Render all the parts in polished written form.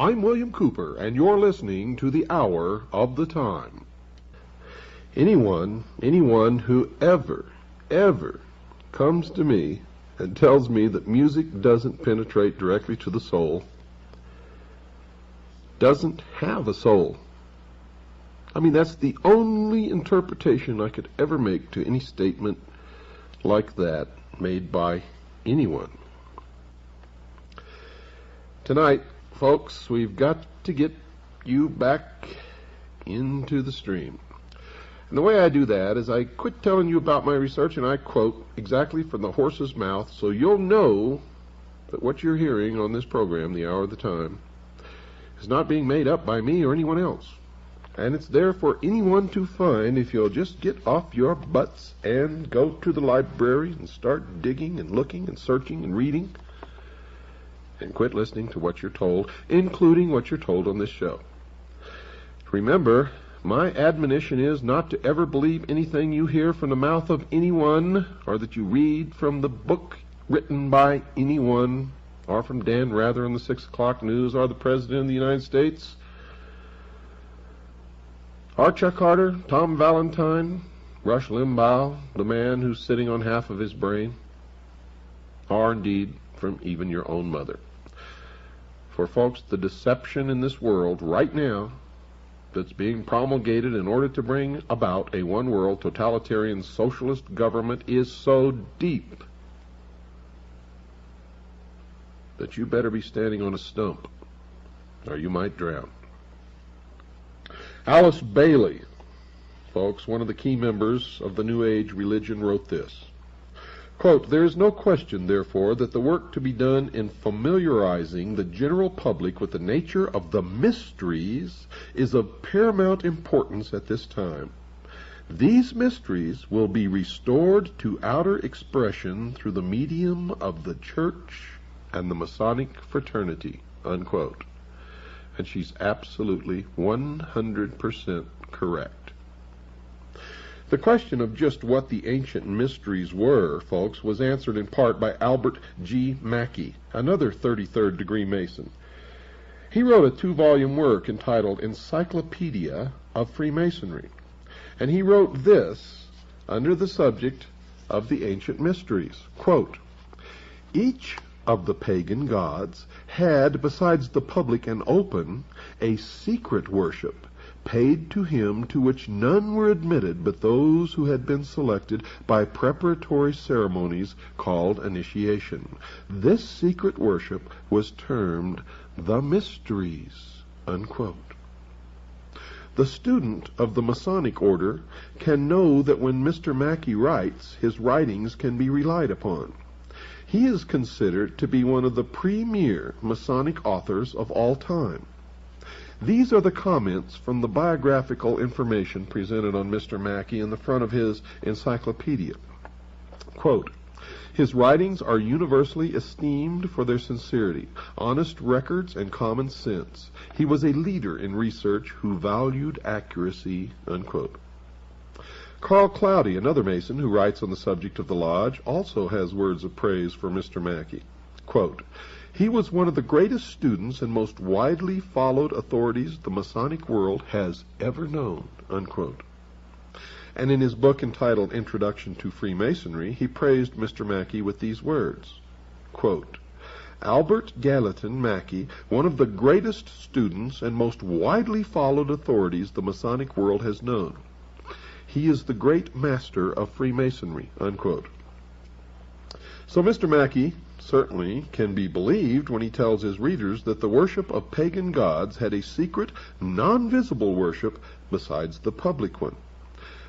I'm William Cooper, and you're listening to the Hour of the Time. Anyone who ever comes to me and tells me that music doesn't penetrate directly to the soul doesn't have a soul. I mean, that's the only interpretation I could ever make to any statement like that made by anyone. Tonight, folks, we've got to get you back into the stream. And the way I do that is I quit telling you about my research and I quote exactly from the horse's mouth, so you'll know that what you're hearing on this program, The Hour of the Time, is not being made up by me or anyone else. And it's there for anyone to find if you'll just get off your butts and go to the library and start digging and looking and searching and reading and quit listening to what you're told, including what you're told on this show. Remember, my admonition is not to ever believe anything you hear from the mouth of anyone or that you read from the book written by anyone or from Dan Rather on the 6 o'clock news or the President of the United States or Chuck Carter, Tom Valentine, Rush Limbaugh, the man who's sitting on half of his brain, or indeed from even your own mother. For folks, the deception in this world right now that's being promulgated in order to bring about a one-world totalitarian socialist government is so deep that you better be standing on a stump or you might drown. Alice Bailey, folks, one of the key members of the New Age religion, wrote this. Quote, "There is no question, therefore, that the work to be done in familiarizing the general public with the nature of the mysteries is of paramount importance at this time. These mysteries will be restored to outer expression through the medium of the Church and the Masonic fraternity," unquote. And she's absolutely 100% correct. The question of just what the ancient mysteries were, folks, was answered in part by Albert G. Mackey, another 33rd degree Mason. He wrote a 2-volume work entitled Encyclopedia of Freemasonry, and he wrote this under the subject of the ancient mysteries. Quote, "Each of the pagan gods had, besides the public and open, a secret worship paid to him to which none were admitted but those who had been selected by preparatory ceremonies called initiation. This secret worship was termed the mysteries," unquote. The student of the Masonic order can know that when Mr. Mackey writes, his writings can be relied upon. He is considered to be one of the premier Masonic authors of all time. These are the comments from the biographical information presented on Mr. Mackey in the front of his encyclopedia. Quote, "His writings are universally esteemed for their sincerity, honest records, and common sense. He was a leader in research who valued accuracy," unquote. Carl Cloudy, another Mason who writes on the subject of the Lodge, also has words of praise for Mr. Mackey. Quote, "He was one of the greatest students and most widely followed authorities the Masonic world has ever known," unquote. And in his book entitled Introduction to Freemasonry, he praised Mr. Mackey with these words. Quote, "Albert Gallatin Mackey, one of the greatest students and most widely followed authorities the Masonic world has known. He is the great master of Freemasonry," unquote. So Mr. Mackey certainly can be believed when he tells his readers that the worship of pagan gods had a secret, non-visible worship besides the public one.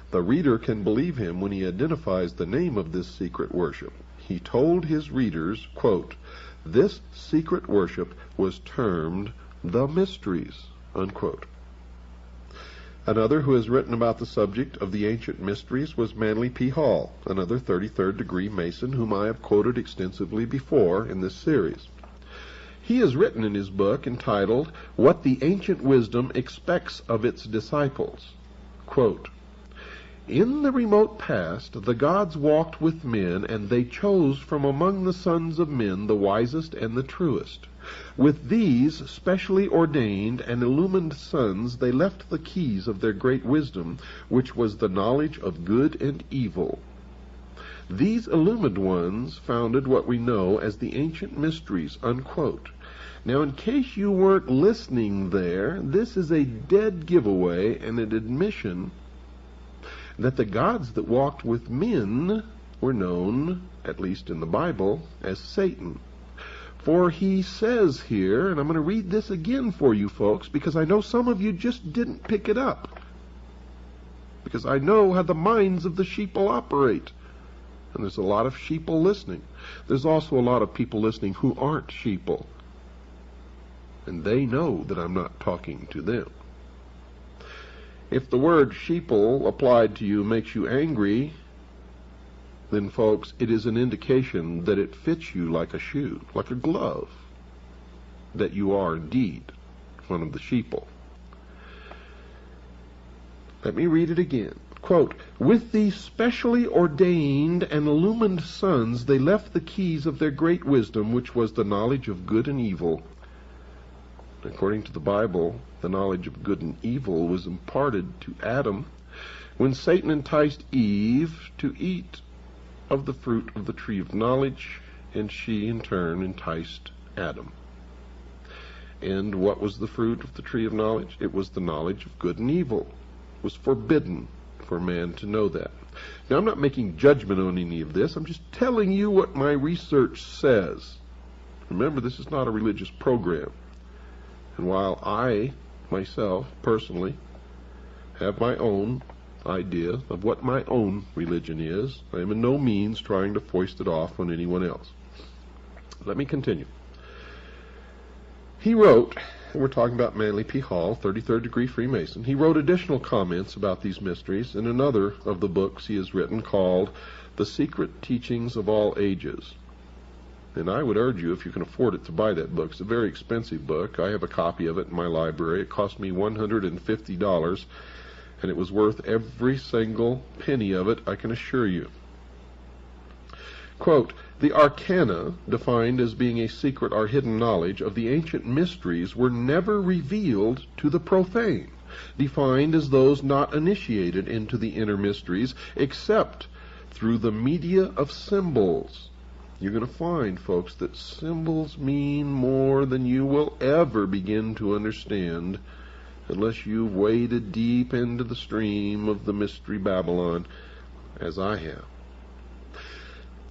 The reader can believe him when he identifies the name of this secret worship. He told his readers, quote, "This secret worship was termed the mysteries," unquote. Another who has written about the subject of the ancient mysteries was Manly P. Hall, another 33rd degree Mason whom I have quoted extensively before in this series. He has written in his book entitled What the Ancient Wisdom Expects of Its Disciples. Quote, In the remote past, the gods walked with men, and they chose from among the sons of men the wisest and the truest. With these specially ordained and illumined sons, they left the keys of their great wisdom, which was the knowledge of good and evil. These illumined ones founded what we know as the ancient mysteries, unquote. Now, in case you weren't listening there, this is a dead giveaway and an admission that the gods that walked with men were known, at least in the Bible, as Satan. For he says here, and I'm going to read this again for you folks, because I know some of you just didn't pick it up, because I know how the minds of the sheeple operate. And there's a lot of sheeple listening. There's also a lot of people listening who aren't sheeple. And they know that I'm not talking to them. If the word sheeple applied to you makes you angry, then folks, it is an indication that it fits you like a shoe, like a glove, that you are indeed one of the sheeple. Let me read it again. Quote, with these specially ordained and illumined sons, they left the keys of their great wisdom, which was the knowledge of good and evil. According to the Bible, the knowledge of good and evil was imparted to Adam when Satan enticed Eve to eat of the fruit of the tree of knowledge, and she in turn enticed Adam. And what was the fruit of the tree of knowledge? It was the knowledge of good and evil. It was forbidden for man to know that. Now, I'm not making judgment on any of this. I'm just telling you what my research says. Remember, this is not a religious program. And while I, myself, personally, have my own idea of what my own religion is, I am in no means trying to foist it off on anyone else. Let me continue. He wrote, and we're talking about Manly P. Hall, 33rd degree Freemason, he wrote additional comments about these mysteries in another of the books he has written called The Secret Teachings of All Ages. And I would urge you, if you can afford it, to buy that book. It's a very expensive book. I have a copy of it in my library. It cost me $150, and it was worth every single penny of it, I can assure you. Quote, the arcana, defined as being a secret or hidden knowledge of the ancient mysteries, were never revealed to the profane, defined as those not initiated into the inner mysteries, except through the media of symbols. You're going to find, folks, that symbols mean more than you will ever begin to understand unless you've waded deep into the stream of the mystery Babylon, as I have.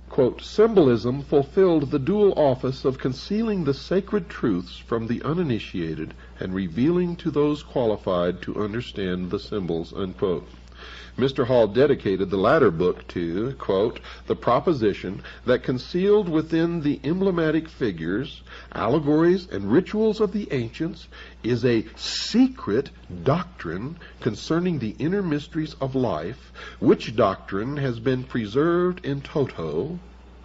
Quote, symbolism fulfilled the dual office of concealing the sacred truths from the uninitiated and revealing to those qualified to understand the symbols, unquote. Mr. Hall dedicated the latter book to, quote, the proposition that concealed within the emblematic figures, allegories, and rituals of the ancients is a secret doctrine concerning the inner mysteries of life, which doctrine has been preserved in toto,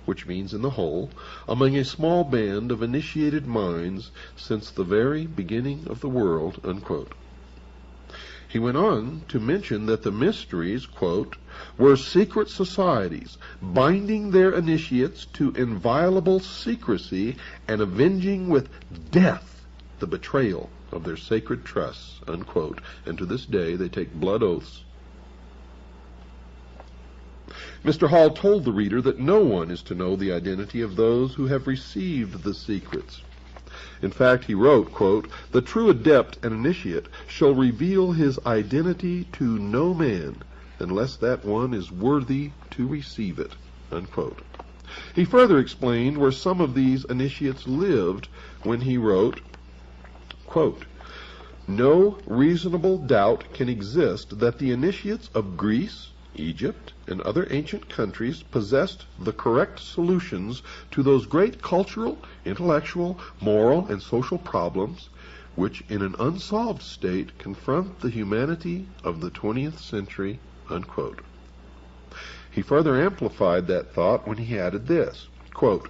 which means in the whole, among a small band of initiated minds since the very beginning of the world, unquote. He went on to mention that the mysteries, quote, were secret societies, binding their initiates to inviolable secrecy and avenging with death the betrayal of their sacred trusts, unquote. And to this day they take blood oaths. Mr. Hall told the reader that no one is to know the identity of those who have received the secrets. In fact, he wrote, quote, the true adept and initiate shall reveal his identity to no man unless that one is worthy to receive it, unquote. He further explained where some of these initiates lived when he wrote, quote, no reasonable doubt can exist that the initiates of Greece, Egypt, and other ancient countries possessed the correct solutions to those great cultural, intellectual, moral, and social problems which in an unsolved state confront the humanity of the 20th century, unquote. He further amplified that thought when he added this, quote,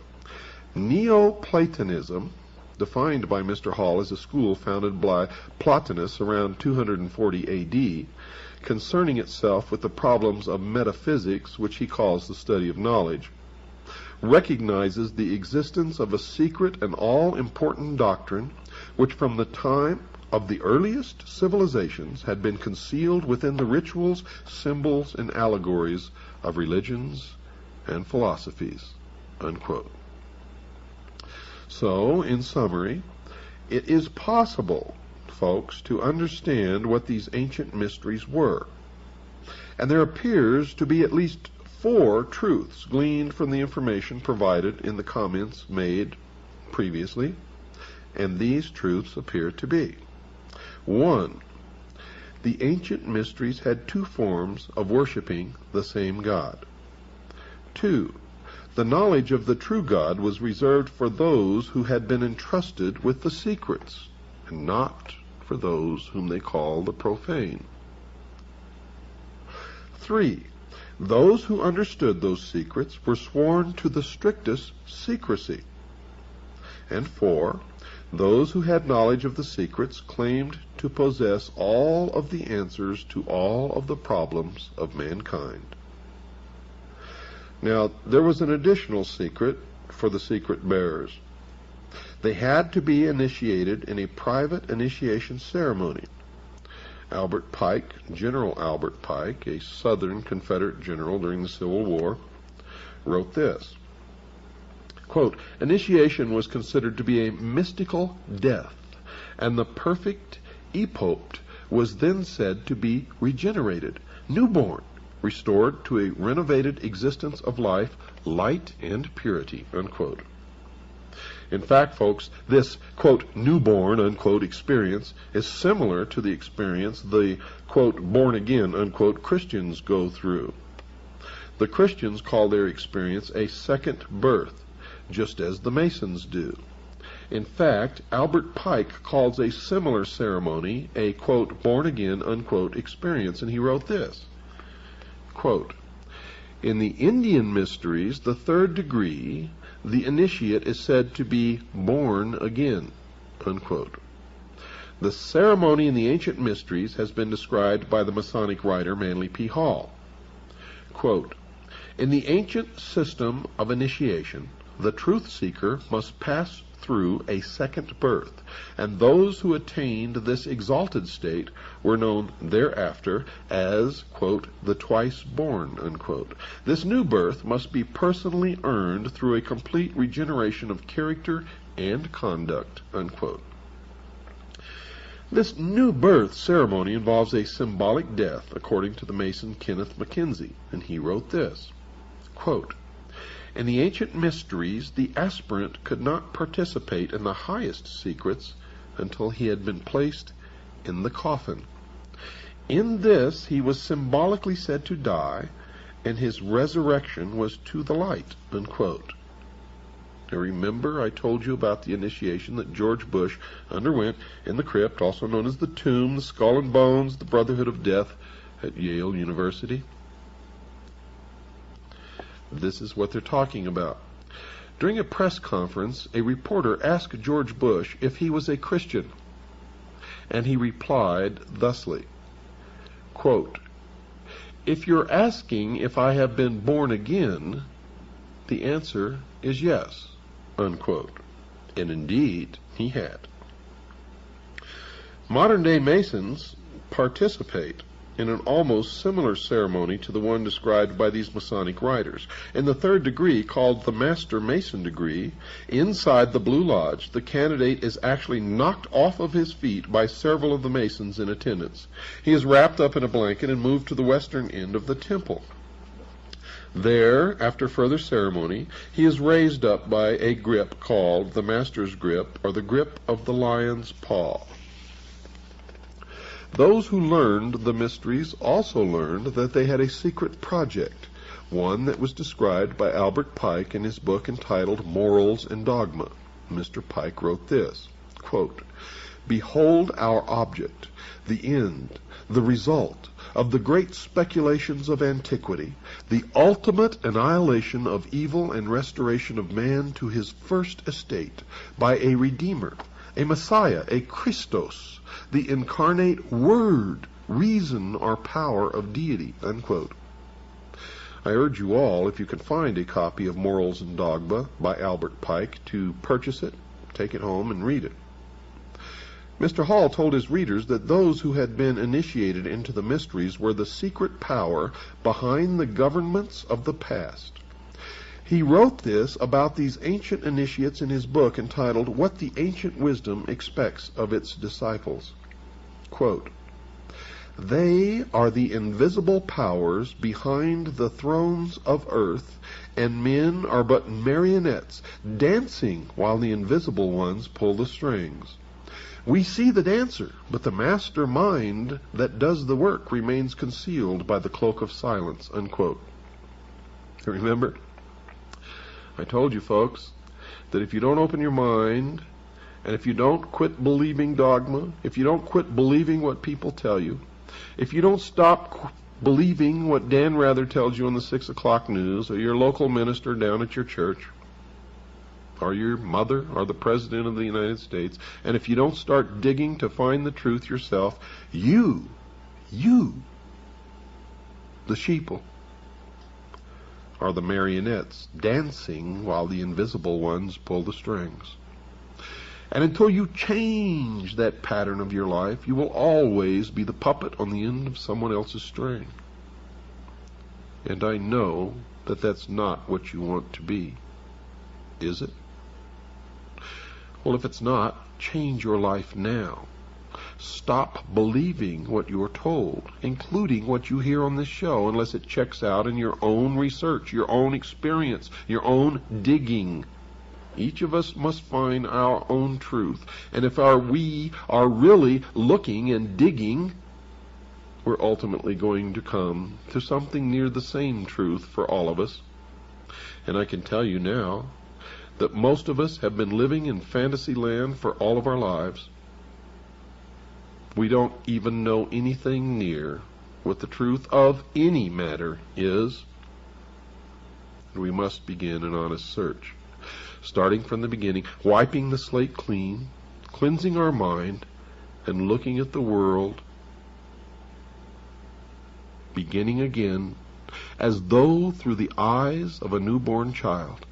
Neoplatonism, defined by Mr. Hall as a school founded by Plotinus around 240 A.D., concerning itself with the problems of metaphysics, which he calls the study of knowledge, recognizes the existence of a secret and all-important doctrine which from the time of the earliest civilizations had been concealed within the rituals, symbols, and allegories of religions and philosophies." Unquote. So, in summary, it is possible, folks, to understand what these ancient mysteries were. And there appears to be at least 4 truths gleaned from the information provided in the comments made previously, and these truths appear to be: 1. The ancient mysteries had 2 forms of worshiping the same God. 2. The knowledge of the true God was reserved for those who had been entrusted with the secrets, and not for those whom they call the profane. 3. Those who understood those secrets were sworn to the strictest secrecy. And 4. Those who had knowledge of the secrets claimed to possess all of the answers to all of the problems of mankind. Now, there was an additional secret for the secret bearers. They had to be initiated in a private initiation ceremony. Albert Pike, General Albert Pike, a Southern Confederate general during the Civil War, wrote this, quote, "Initiation was considered to be a mystical death, and the perfect epoped was then said to be regenerated, newborn, restored to a renovated existence of life, light, and purity," unquote. In fact, folks, this, quote, newborn, unquote, experience is similar to the experience the, quote, born again, unquote, Christians go through. The Christians call their experience a second birth, just as the Masons do. In fact, Albert Pike calls a similar ceremony a, quote, born again, unquote, experience, and he wrote this, quote, "In the Indian mysteries, the 3rd degree, the initiate is said to be born again," unquote. The ceremony in the ancient mysteries has been described by the Masonic writer Manly P. Hall. Quote, "In the ancient system of initiation, the truth seeker must pass through a second birth, and those who attained this exalted state were known thereafter as, quote, the twice born," unquote. This new birth must be personally earned through a complete regeneration of character and conduct, unquote. This new birth ceremony involves a symbolic death, according to the Mason Kenneth Mackenzie, and he wrote this, quote, "In the ancient mysteries, the aspirant could not participate in the highest secrets until he had been placed in the coffin. In this, he was symbolically said to die, and his resurrection was to the light," unquote. Now remember, I told you about the initiation that George Bush underwent in the crypt, also known as the tomb, the skull and bones, the Brotherhood of Death at Yale University. This is what they're talking about. During a press conference, a reporter asked George Bush if he was a Christian, and he replied thusly, quote, "If you're asking if I have been born again, the answer is yes," unquote. And indeed, he had. Modern-day Masons participate in an almost similar ceremony to the one described by these Masonic writers. In the 3rd degree, called the Master Mason degree, inside the Blue Lodge, the candidate is actually knocked off of his feet by several of the Masons in attendance. He is wrapped up in a blanket and moved to the western end of the temple. There, after further ceremony, he is raised up by a grip called the Master's Grip, or the Grip of the Lion's Paw. Those who learned the mysteries also learned that they had a secret project, one that was described by Albert Pike in his book entitled Morals and Dogma. Mr. Pike wrote this, quote, "Behold our object, the end, the result of the great speculations of antiquity, the ultimate annihilation of evil and restoration of man to his first estate by a Redeemer, a Messiah, a Christos, the incarnate Word reason or power of deity, unquote. I urge you all, if you can find a copy of Morals and Dogma by Albert Pike, to purchase it, take it home, and read it. Mr. Hall told his readers that those who had been initiated into the mysteries were the secret power behind the governments of the past. He wrote this about these ancient initiates in his book entitled What the Ancient Wisdom Expects of Its Disciples. Quote, "They are the invisible powers behind the thrones of earth, and men are but marionettes dancing while the invisible ones pull the strings. We see the dancer, but the master mind that does the work remains concealed by the cloak of silence," unquote. Remember, I told you folks that if you don't open your mind, and if you don't quit believing dogma, if you don't quit believing what people tell you, if you don't stop believing what Dan Rather tells you on the 6 o'clock news, or your local minister down at your church, or your mother, or the President of the United States, and if you don't start digging to find the truth yourself, you, the sheeple, are the marionettes dancing while the invisible ones pull the strings. And until you change that pattern of your life, you will always be the puppet on the end of someone else's string. And I know that that's not what you want to be. Is it? Well, if it's not, change your life now. Stop believing what you're told, including what you hear on this show, unless it checks out in your own research, your own experience, your own digging. Each of us must find our own truth. And if we are really looking and digging, we're ultimately going to come to something near the same truth for all of us. And I can tell you now that most of us have been living in fantasy land for all of our lives. We don't even know anything near what the truth of any matter is. And we must begin an honest search, starting from the beginning, wiping the slate clean, cleansing our mind, and looking at the world, beginning again, as though through the eyes of a newborn child.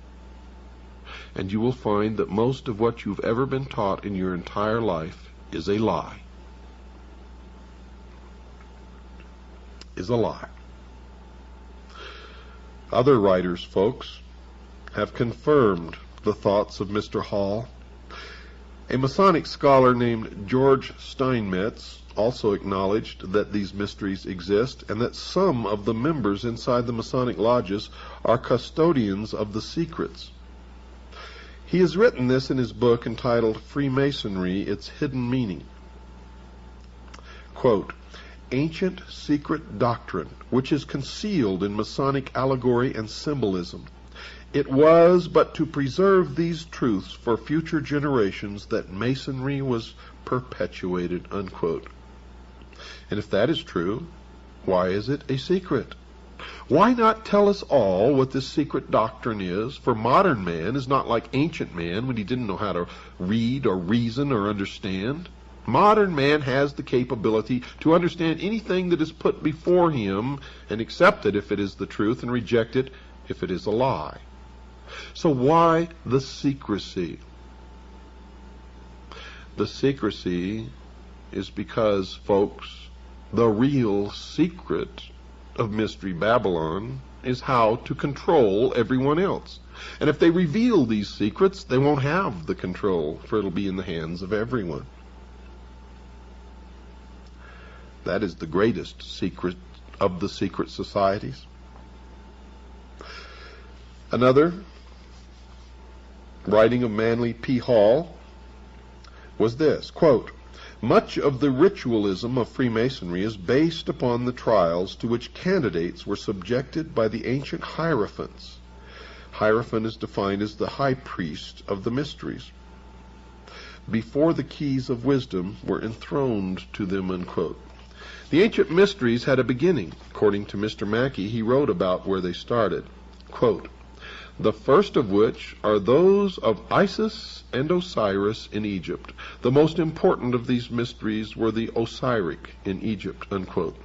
And you will find that most of what you've ever been taught in your entire life is a lie. Is a lie. Other writers, folks, have confirmed the thoughts of Mr. Hall. A Masonic scholar named George Steinmetz also acknowledged that these mysteries exist and that some of the members inside the Masonic lodges are custodians of the secrets. He has written this in his book entitled Freemasonry, Its Hidden Meaning. Quote, "Ancient secret doctrine, which is concealed in Masonic allegory and symbolism. It was but to preserve these truths for future generations that Masonry was perpetuated," unquote. And if that is true, why is it a secret? Why not tell us all what this secret doctrine is? For modern man is not like ancient man when he didn't know how to read or reason or understand. Modern man has the capability to understand anything that is put before him and accept it if it is the truth and reject it if it is a lie. So why the secrecy? The secrecy is because, folks, the real secret of Mystery Babylon is how to control everyone else. And if they reveal these secrets, they won't have the control, for it'll be in the hands of everyone. That is the greatest secret of the secret societies. Another writing of Manly P. Hall was this, quote, "Much of the ritualism of Freemasonry is based upon the trials to which candidates were subjected by the ancient hierophants." Hierophant is defined as the high priest of the mysteries. "Before the keys of wisdom were enthroned to them," unquote. The ancient mysteries had a beginning. According to Mr. Mackey, he wrote about where they started. Quote, the first of which are those of Isis and Osiris in Egypt. The most important of these mysteries were the Osiric in Egypt, unquote.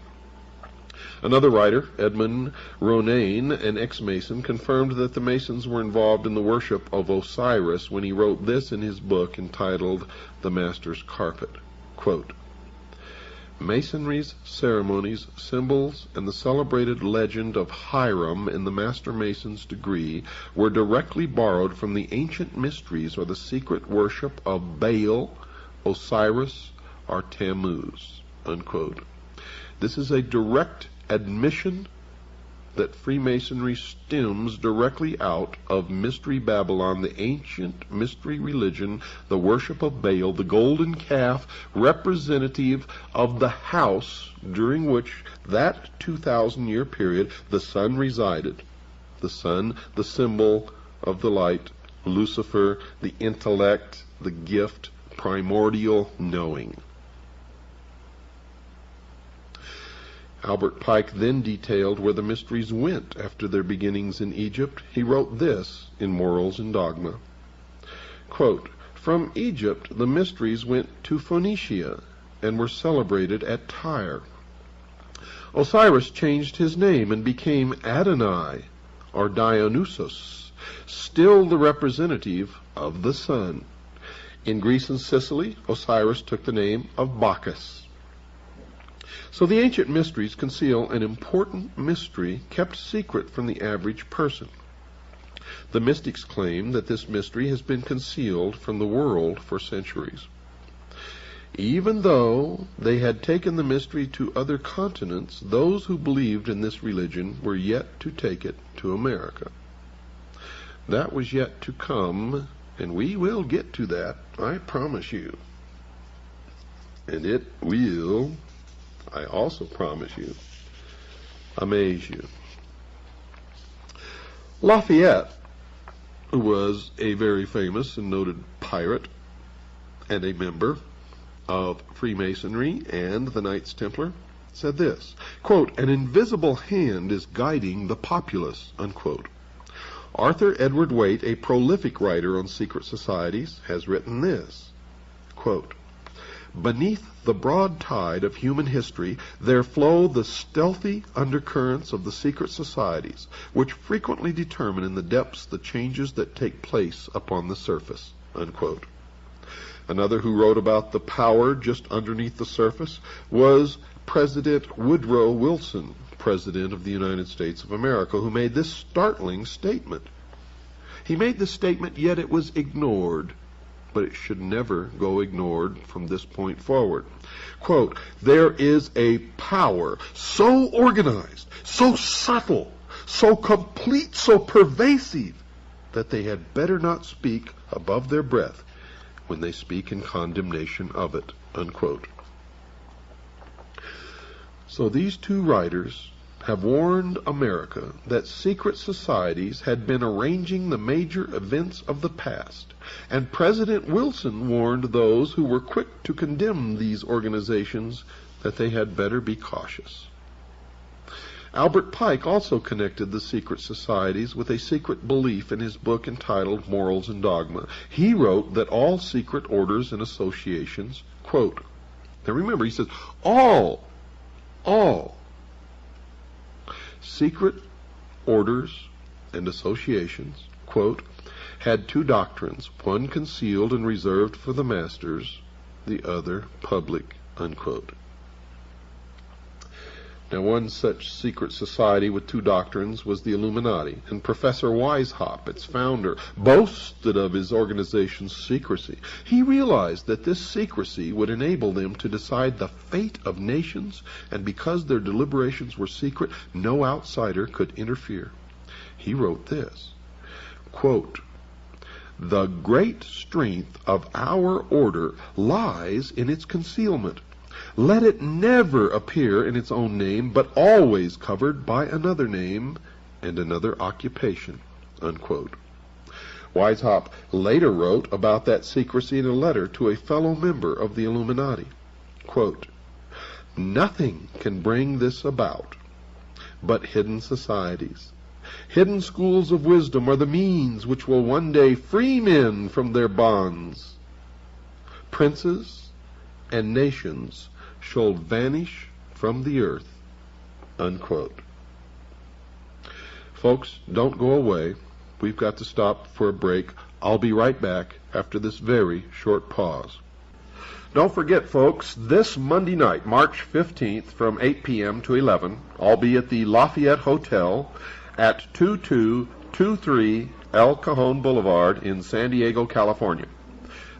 Another writer, Edmund Ronayne, an ex-Mason, confirmed that the Masons were involved in the worship of Osiris when he wrote this in his book entitled The Master's Carpet. Quote, Masonry's ceremonies, symbols, and the celebrated legend of Hiram in the Master Mason's degree were directly borrowed from the ancient mysteries or the secret worship of Baal, Osiris, or Tammuz, unquote. This is a direct admission that Freemasonry stems directly out of Mystery Babylon, the ancient mystery religion, the worship of Baal, the golden calf, representative of the house during which that 2,000-year period the sun resided. The sun, the symbol of the light, Lucifer, the intellect, the gift, primordial knowing. Albert Pike then detailed where the mysteries went after their beginnings in Egypt. He wrote this in Morals and Dogma. Quote, From Egypt the mysteries went to Phoenicia and were celebrated at Tyre. Osiris changed his name and became Adonai, or Dionysus, still the representative of the sun. In Greece and Sicily, Osiris took the name of Bacchus. So the ancient mysteries conceal an important mystery kept secret from the average person. The mystics claim that this mystery has been concealed from the world for centuries. Even though they had taken the mystery to other continents, those who believed in this religion were yet to take it to America. That was yet to come, and we will get to that, I promise you. And it will, I also promise you, amaze you. Lafayette, who was a very famous and noted pirate and a member of Freemasonry and the Knights Templar, said this, quote, An invisible hand is guiding the populace, unquote. Arthur Edward Waite, a prolific writer on secret societies, has written this, quote, Beneath the broad tide of human history there flow the stealthy undercurrents of the secret societies, which frequently determine in the depths the changes that take place upon the surface, unquote. Another who wrote about the power just underneath the surface was President Woodrow Wilson, President of the United States of America, who made this startling statement. He made this statement, yet it was ignored. But it should never go ignored from this point forward. Quote, There is a power so organized, so subtle, so complete, so pervasive, that they had better not speak above their breath when they speak in condemnation of it, unquote. So these two writers have warned America that secret societies had been arranging the major events of the past, and President Wilson warned those who were quick to condemn these organizations that they had better be cautious. Albert Pike also connected the secret societies with a secret belief in his book entitled Morals and Dogma. He wrote that all secret orders and associations, quote, now remember, he says, all secret orders and associations, quote, had two doctrines, one concealed and reserved for the masters, the other public, unquote. Now, one such secret society with two doctrines was the Illuminati, and Professor Weishaupt, its founder, boasted of his organization's secrecy. He realized that this secrecy would enable them to decide the fate of nations, and because their deliberations were secret, no outsider could interfere. He wrote this, quote, The great strength of our order lies in its concealment. Let it never appear in its own name, but always covered by another name and another occupation, unquote. Weishaupt later wrote about that secrecy in a letter to a fellow member of the Illuminati. Quote, Nothing can bring this about but hidden societies. Hidden schools of wisdom are the means which will one day free men from their bonds. Princes and nations shall vanish from the earth." Unquote. Folks, don't go away. We've got to stop for a break. I'll be right back after this very short pause. Don't forget, folks, this Monday night, March 15th, from 8 p.m. to 11, I'll be at the Lafayette Hotel at 2223 El Cajon Boulevard in San Diego, California.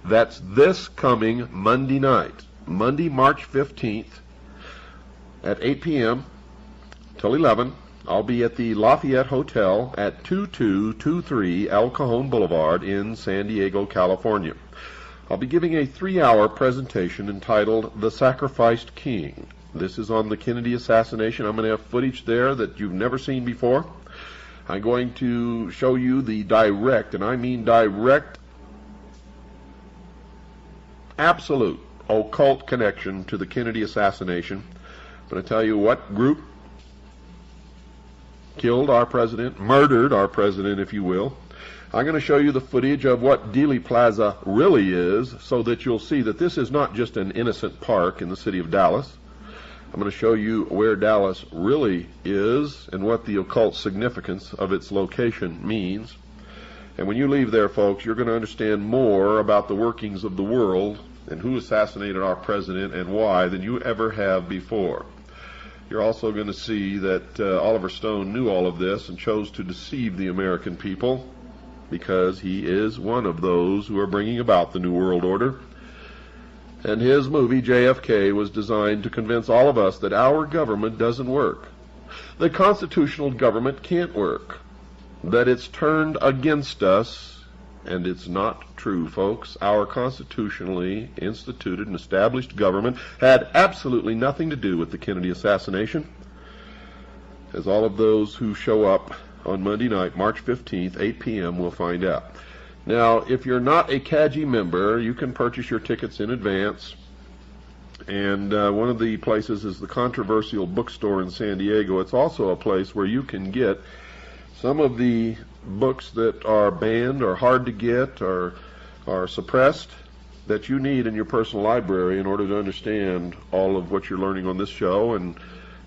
That's this coming Monday night, Monday, March 15th, at 8 p.m. till 11. I'll be at the Lafayette Hotel at 2223 El Cajon Boulevard in San Diego, California. I'll be giving a 3-hour presentation entitled The Sacrificed King. This is on the Kennedy assassination. I'm going to have footage there that you've never seen before. I'm going to show you the direct, and I mean direct, absolute occult connection to the Kennedy assassination. I'm going to tell you what group killed our president, murdered our president, if you will. I'm going to show you the footage of what Dealey Plaza really is, so that you'll see that this is not just an innocent park in the city of Dallas. I'm going to show you where Dallas really is and what the occult significance of its location means. And when you leave there, folks, you're going to understand more about the workings of the world and who assassinated our president and why than you ever have before. You're also going to see that Oliver Stone knew all of this and chose to deceive the American people, because he is one of those who are bringing about the New World Order. And his movie, JFK, was designed to convince all of us that our government doesn't work, that constitutional government can't work, that it's turned against us. And it's not true, folks. Our constitutionally instituted and established government had absolutely nothing to do with the Kennedy assassination, as all of those who show up on Monday night, March 15th, 8 p.m. will find out. Now, if you're not a CAGI member, you can purchase your tickets in advance. And one of the places is the Controversial Bookstore in San Diego. It's also a place where you can get some of the books that are banned or hard to get or are suppressed that you need in your personal library in order to understand all of what you're learning on this show and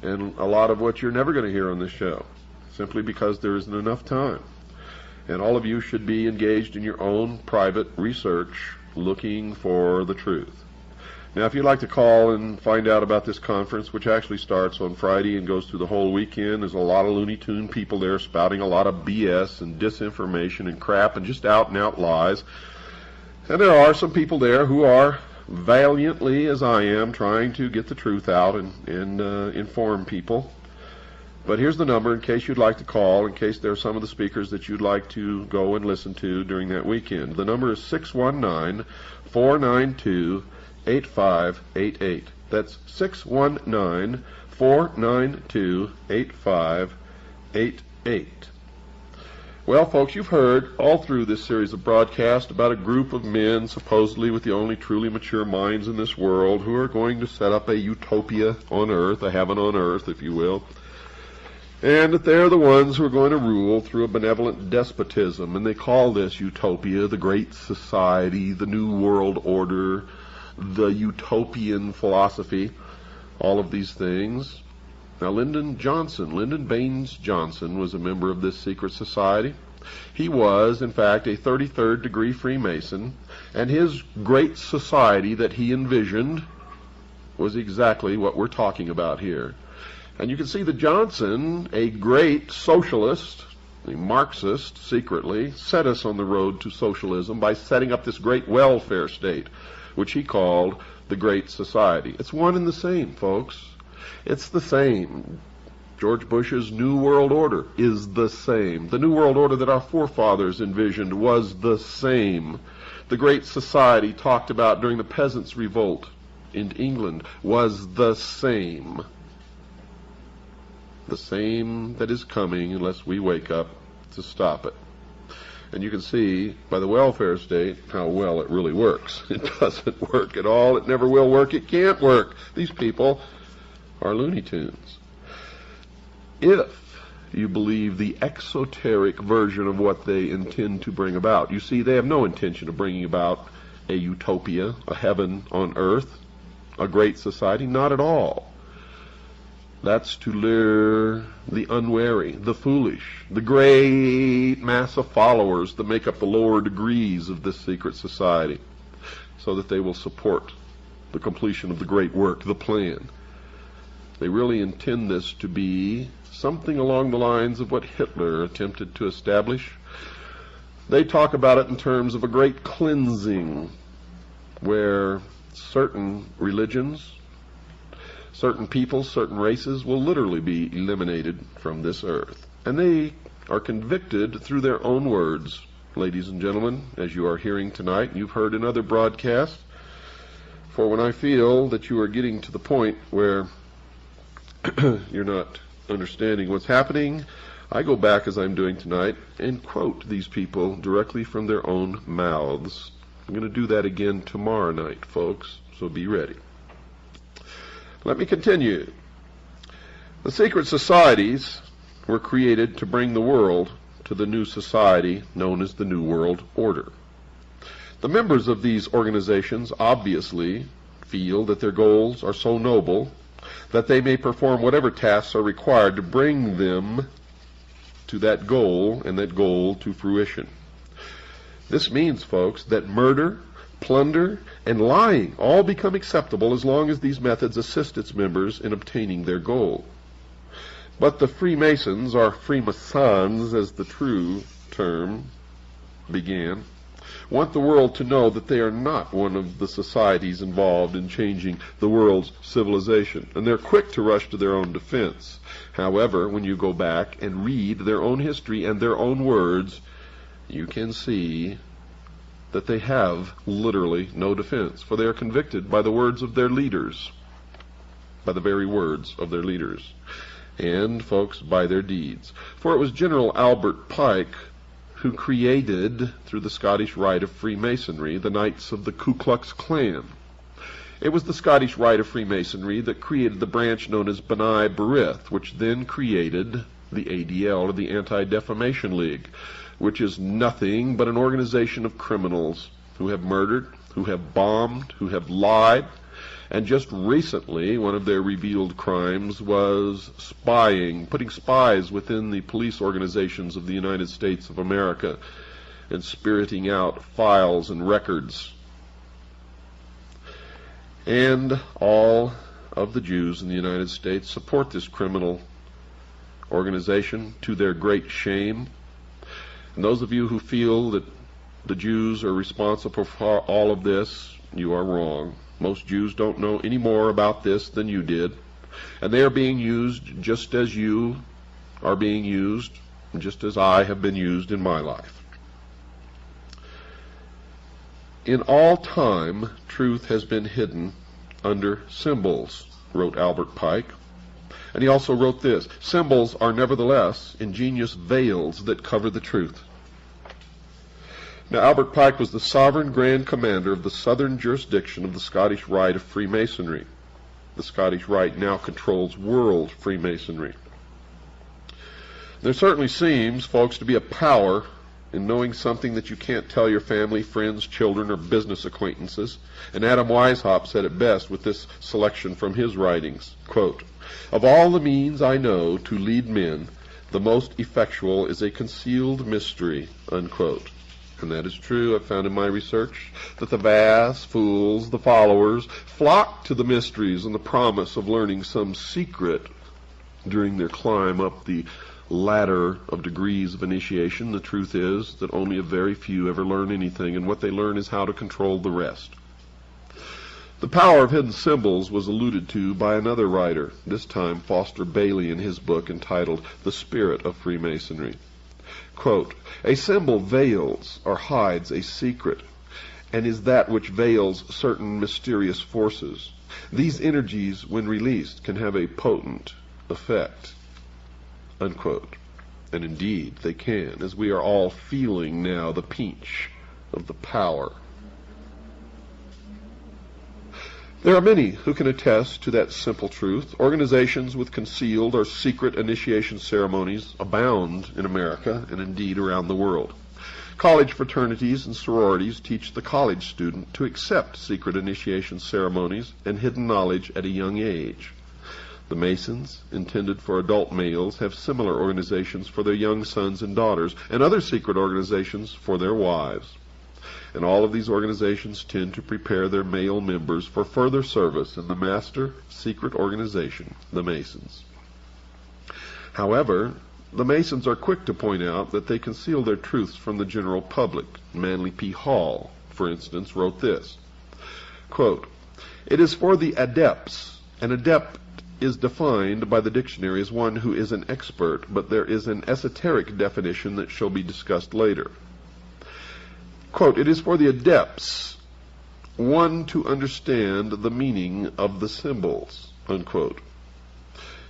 a lot of what you're never going to hear on this show, simply because there isn't enough time. And all of you should be engaged in your own private research looking for the truth. Now, if you'd like to call and find out about this conference, which actually starts on Friday and goes through the whole weekend, there's a lot of Looney Tune people there spouting a lot of BS and disinformation and crap and just out-and-out lies. And there are some people there who are valiantly, as I am, trying to get the truth out and inform people. But here's the number in case you'd like to call, in case there are some of the speakers that you'd like to go and listen to during that weekend. The number is 619-492-8588. That's 619-492-8588. Well, folks, you've heard all through this series of broadcasts about a group of men, supposedly with the only truly mature minds in this world, who are going to set up a utopia on earth, a heaven on earth, if you will. And that they're the ones who are going to rule through a benevolent despotism. And they call this utopia the Great Society, the New World Order, the utopian philosophy, all of these things. Now, Lyndon Baines Johnson was a member of this secret society. He was, in fact, a 33rd degree Freemason, and his great society that he envisioned was exactly what we're talking about here. And you can see that Johnson, a great socialist, a Marxist, secretly, set us on the road to socialism by setting up this great welfare state, which he called the Great Society. It's one and the same, folks. It's the same. George Bush's New World Order is the same. The New World Order that our forefathers envisioned was the same. The Great Society talked about during the Peasants' Revolt in England was the same. The same that is coming unless we wake up to stop it. And you can see by the welfare state how well it really works. It doesn't work at all. It never will work. It can't work. These people are Looney Tunes. If you believe the exoteric version of what they intend to bring about. You see, they have no intention of bringing about a utopia, a heaven on earth, a great society, not at all. That's to lure the unwary, the foolish, the great mass of followers that make up the lower degrees of this secret society, so that they will support the completion of the great work, the plan. They really intend this to be something along the lines of what Hitler attempted to establish. They talk about it in terms of a great cleansing, where certain religions, certain peoples, certain races will literally be eliminated from this earth. And they are convicted through their own words, ladies and gentlemen, as you are hearing tonight, you've heard in other broadcasts. For when I feel that you are getting to the point where you're not understanding what's happening, I go back, as I'm doing tonight, and quote these people directly from their own mouths. I'm going to do that again tomorrow night, folks, so be ready. Let me continue. The secret societies were created to bring the world to the new society known as the New World Order. The members of these organizations obviously feel that their goals are so noble that they may perform whatever tasks are required to bring them to that goal and that goal to fruition. This means, folks, that murder, plunder, and lying all become acceptable as long as these methods assist its members in obtaining their goal. But the Freemasons, or Freemasons as the true term began, want the world to know that they are not one of the societies involved in changing the world's civilization, and they're quick to rush to their own defense. However, when you go back and read their own history and their own words, you can see that they have literally no defense, for they are convicted by the words of their leaders, by the very words of their leaders, and, folks, by their deeds. For it was General Albert Pike who created, through the Scottish Rite of Freemasonry, the Knights of the Ku Klux Klan. It was the Scottish Rite of Freemasonry that created the branch known as B'nai B'rith, which then created the ADL, or the Anti-Defamation League, which is nothing but an organization of criminals who have murdered, who have bombed, who have lied, and just recently one of their revealed crimes was spying, putting spies within the police organizations of the United States of America and spiriting out files and records. And all of the Jews in the United States support this criminal organization to their great shame. And those of you who feel that the Jews are responsible for all of this, you are wrong. Most Jews don't know any more about this than you did. And they are being used just as you are being used, just as I have been used in my life. In all time, truth has been hidden under symbols, wrote Albert Pike. And he also wrote this: symbols are nevertheless ingenious veils that cover the truth. Now, Albert Pike was the sovereign grand commander of the southern jurisdiction of the Scottish Rite of Freemasonry. The Scottish Rite now controls world Freemasonry. There certainly seems, folks, to be a power in knowing something that you can't tell your family, friends, children, or business acquaintances. And Adam Weishaupt said it best with this selection from his writings. Quote, "Of all the means I know to lead men, the most effectual is a concealed mystery," unquote. And that is true. I've found in my research that the vast fools, the followers, flock to the mysteries and the promise of learning some secret during their climb up the ladder of degrees of initiation. The truth is that only a very few ever learn anything, and what they learn is how to control the rest. The power of hidden symbols was alluded to by another writer, this time Foster Bailey, in his book entitled The Spirit of Freemasonry. Quote, "A symbol veils or hides a secret, and is that which veils certain mysterious forces. These energies, when released, can have a potent effect," unquote. And indeed they can, as we are all feeling now the pinch of the power. There are many who can attest to that simple truth. Organizations with concealed or secret initiation ceremonies abound in America and indeed around the world. College fraternities and sororities teach the college student to accept secret initiation ceremonies and hidden knowledge at a young age. The Masons, intended for adult males, have similar organizations for their young sons and daughters, and other secret organizations for their wives. And all of these organizations tend to prepare their male members for further service in the master secret organization, the Masons. However, the Masons are quick to point out that they conceal their truths from the general public. Manly P. Hall, for instance, wrote this, quote, "It is for the adepts. An adept is defined by the dictionary as one who is an expert, but there is an esoteric definition that shall be discussed later. Quote, it is for the adepts, one to understand the meaning of the symbols, unquote.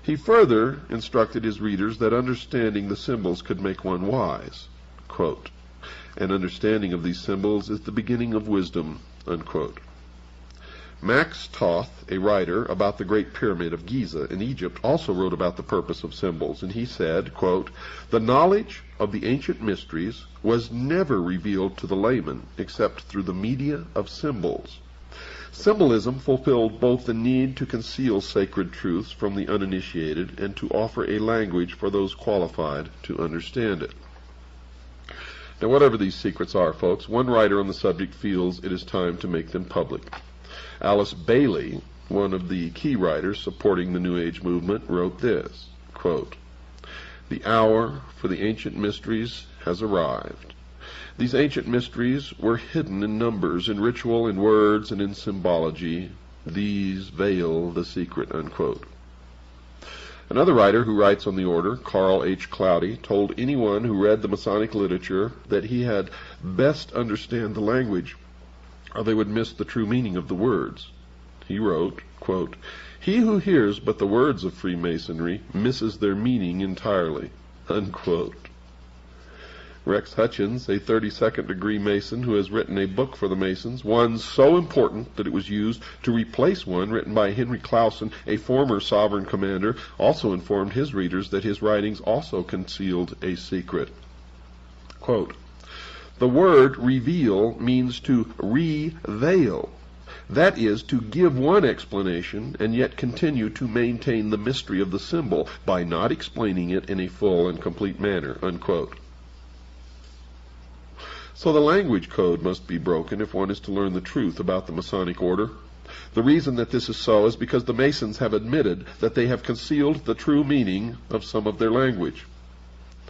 He further instructed his readers that understanding the symbols could make one wise, quote, an understanding of these symbols is the beginning of wisdom, unquote. Max Toth, a writer about the Great Pyramid of Giza in Egypt, also wrote about the purpose of symbols, and he said, quote, the knowledge of the ancient mysteries was never revealed to the layman except through the media of symbols. Symbolism fulfilled both the need to conceal sacred truths from the uninitiated and to offer a language for those qualified to understand it. Now, whatever these secrets are, folks, one writer on the subject feels it is time to make them public. Alice Bailey, one of the key writers supporting the New Age movement, wrote this, quote, the hour for the ancient mysteries has arrived. These ancient mysteries were hidden in numbers, in ritual, in words, and in symbology. These veil the secret, unquote. Another writer who writes on the order, Carl H. Cloudy, told anyone who read the Masonic literature that he had best understand the language or they would miss the true meaning of the words. He wrote, quote, he who hears but the words of Freemasonry misses their meaning entirely, unquote. Rex Hutchins, a 32nd degree Mason who has written a book for the Masons, one so important that it was used to replace one written by Henry Clausen, a former sovereign commander, also informed his readers that his writings also concealed a secret. Quote, the word reveal means to reveal. That is, to give one explanation and yet continue to maintain the mystery of the symbol by not explaining it in a full and complete manner, unquote. So the language code must be broken if one is to learn the truth about the Masonic order. The reason that this is so is because the Masons have admitted that they have concealed the true meaning of some of their language.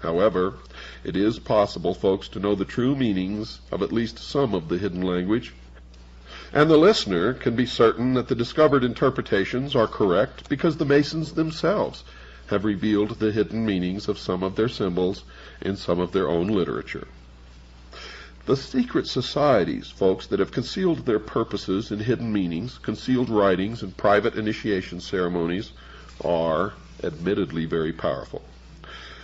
However, it is possible, folks, to know the true meanings of at least some of the hidden language, and the listener can be certain that the discovered interpretations are correct because the Masons themselves have revealed the hidden meanings of some of their symbols in some of their own literature. The secret societies, folks, that have concealed their purposes and hidden meanings, concealed writings, and private initiation ceremonies are admittedly very powerful.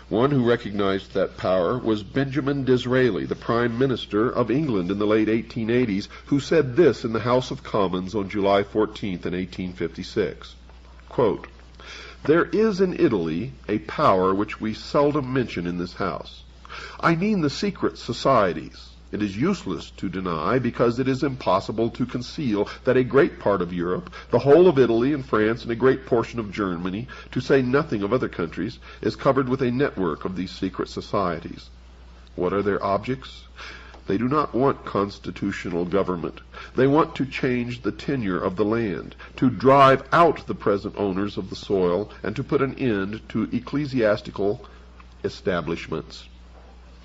One who recognized that power was Benjamin Disraeli, the Prime Minister of England in the late 1880s, who said this in the House of Commons on July 14th in 1856. Quote, there is in Italy a power which we seldom mention in this House. I mean the secret societies. It is useless to deny, because it is impossible to conceal, that a great part of Europe, the whole of Italy and France, and a great portion of Germany, to say nothing of other countries, is covered with a network of these secret societies. What are their objects? They do not want constitutional government. They want to change the tenure of the land, to drive out the present owners of the soil, and to put an end to ecclesiastical establishments,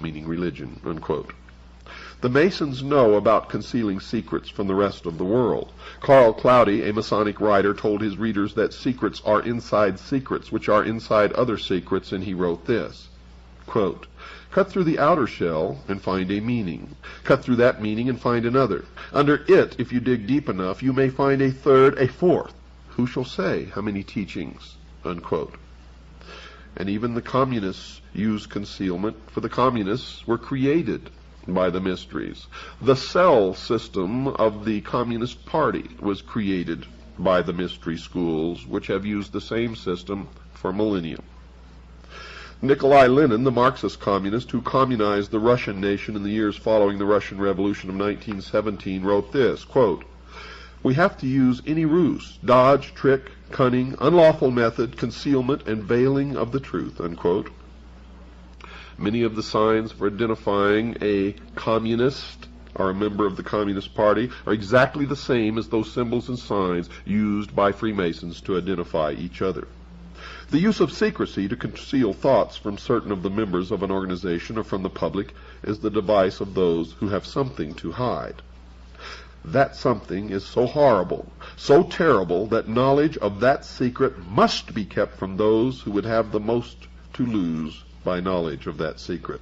meaning religion, unquote. The Masons know about concealing secrets from the rest of the world. Carl Cloudy, a Masonic writer, told his readers that secrets are inside secrets, which are inside other secrets, and he wrote this, quote, cut through the outer shell and find a meaning. Cut through that meaning and find another. Under it, if you dig deep enough, you may find a third, a fourth. Who shall say how many teachings, unquote. And even the communists use concealment, for the communists were created by the mysteries. The cell system of the Communist Party was created by the mystery schools, which have used the same system for millennia. Nikolai Lenin, the Marxist communist who communized the Russian nation in the years following the Russian Revolution of 1917, wrote this, quote, "We have to use any ruse, dodge, trick, cunning, unlawful method, concealment, and veiling of the truth," unquote. Many of the signs for identifying a communist or a member of the Communist Party are exactly the same as those symbols and signs used by Freemasons to identify each other. The use of secrecy to conceal thoughts from certain of the members of an organization or from the public is the device of those who have something to hide. That something is so horrible, so terrible, that knowledge of that secret must be kept from those who would have the most to lose by knowledge of that secret.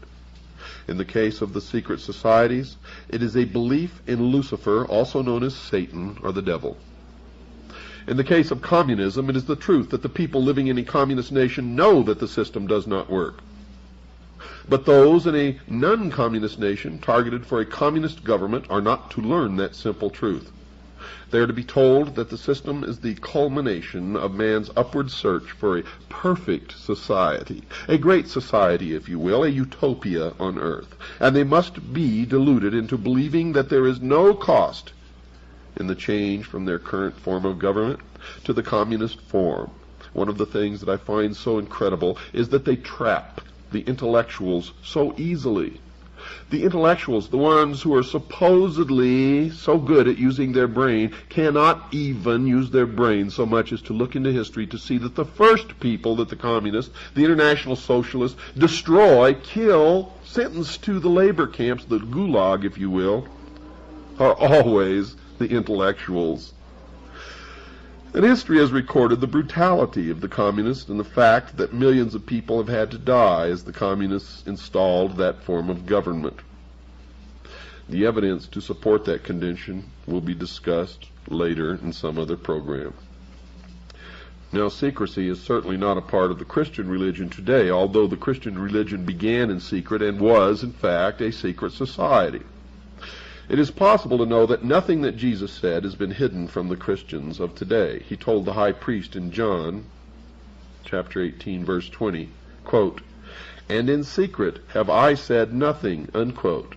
In the case of the secret societies, it is a belief in Lucifer, also known as Satan or the devil. In the case of communism, it is the truth that the people living in a communist nation know that the system does not work. But those in a non-communist nation targeted for a communist government are not to learn that simple truth. They are to be told that the system is the culmination of man's upward search for a perfect society, a great society, if you will, a utopia on earth, and they must be deluded into believing that there is no cost in the change from their current form of government to the communist form. One of the things that I find so incredible is that they trap the intellectuals so easily. The intellectuals, the ones who are supposedly so good at using their brain, cannot even use their brain so much as to look into history to see that the first people that the communists, the international socialists, destroy, kill, sentence to the labor camps, the gulag, if you will, are always the intellectuals. And history has recorded the brutality of the communists and the fact that millions of people have had to die as the communists installed that form of government. The evidence to support that condition will be discussed later in some other program. Now, secrecy is certainly not a part of the Christian religion today, although the Christian religion began in secret and was, in fact, a secret society. It is possible to know that nothing that Jesus said has been hidden from the Christians of today. He told the high priest in John, chapter 18, verse 20, quote, "And in secret have I said nothing," unquote.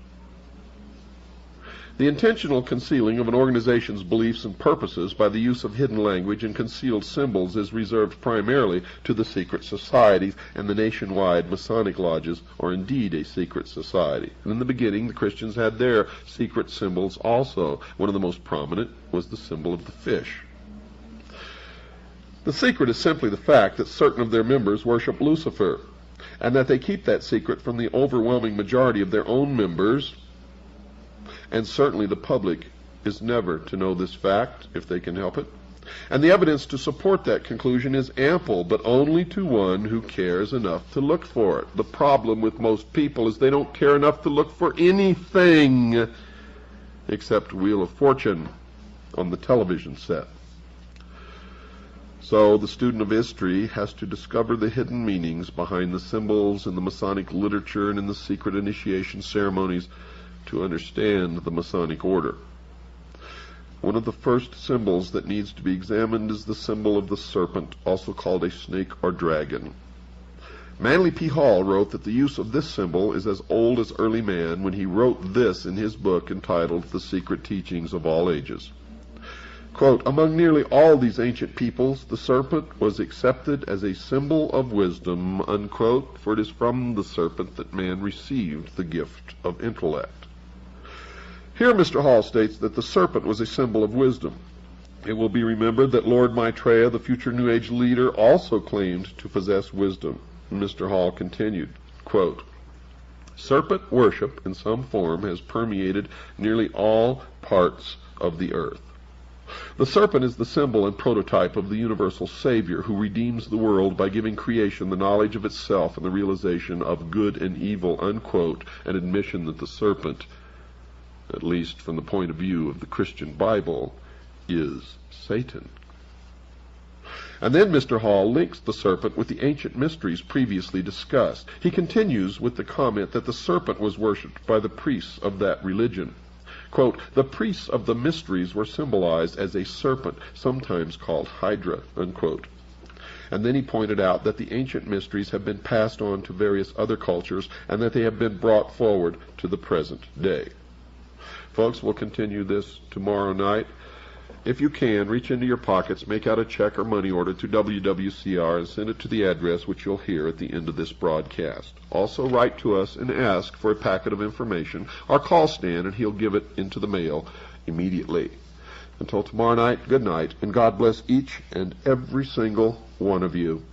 The intentional concealing of an organization's beliefs and purposes by the use of hidden language and concealed symbols is reserved primarily to the secret societies and the nationwide Masonic lodges, or indeed a secret society. And in the beginning, the Christians had their secret symbols also. One of the most prominent was the symbol of the fish. The secret is simply the fact that certain of their members worship Lucifer, and that they keep that secret from the overwhelming majority of their own members. And certainly the public is never to know this fact, if they can help it. And the evidence to support that conclusion is ample, but only to one who cares enough to look for it. The problem with most people is they don't care enough to look for anything except Wheel of Fortune on the television set. So the student of history has to discover the hidden meanings behind the symbols in the Masonic literature and in the secret initiation ceremonies to understand the Masonic order. One of the first symbols that needs to be examined is the symbol of the serpent, also called a snake or dragon. Manly P. Hall wrote that the use of this symbol is as old as early man when he wrote this in his book entitled The Secret Teachings of All Ages. Quote, "Among nearly all these ancient peoples, the serpent was accepted as a symbol of wisdom," unquote, for it is from the serpent that man received the gift of intellect. Here Mr. Hall states that the serpent was a symbol of wisdom. It will be remembered that Lord Maitreya, the future New Age leader, also claimed to possess wisdom. Mr. Hall continued, quote, "Serpent worship in some form has permeated nearly all parts of the earth. The serpent is the symbol and prototype of the universal Savior who redeems the world by giving creation the knowledge of itself and the realization of good and evil," unquote, an admission that the serpent, at least from the point of view of the Christian Bible, is Satan. And then Mr. Hall links the serpent with the ancient mysteries previously discussed. He continues with the comment that the serpent was worshipped by the priests of that religion. Quote, the priests of the mysteries were symbolized as a serpent, sometimes called Hydra, unquote. And then he pointed out that the ancient mysteries have been passed on to various other cultures and that they have been brought forward to the present day. Folks, we'll continue this tomorrow night. If you can, reach into your pockets, make out a check or money order to WWCR and send it to the address which you'll hear at the end of this broadcast. Also write to us and ask for a packet of information or call Stan and he'll give it into the mail immediately. Until tomorrow night, good night, and God bless each and every single one of you.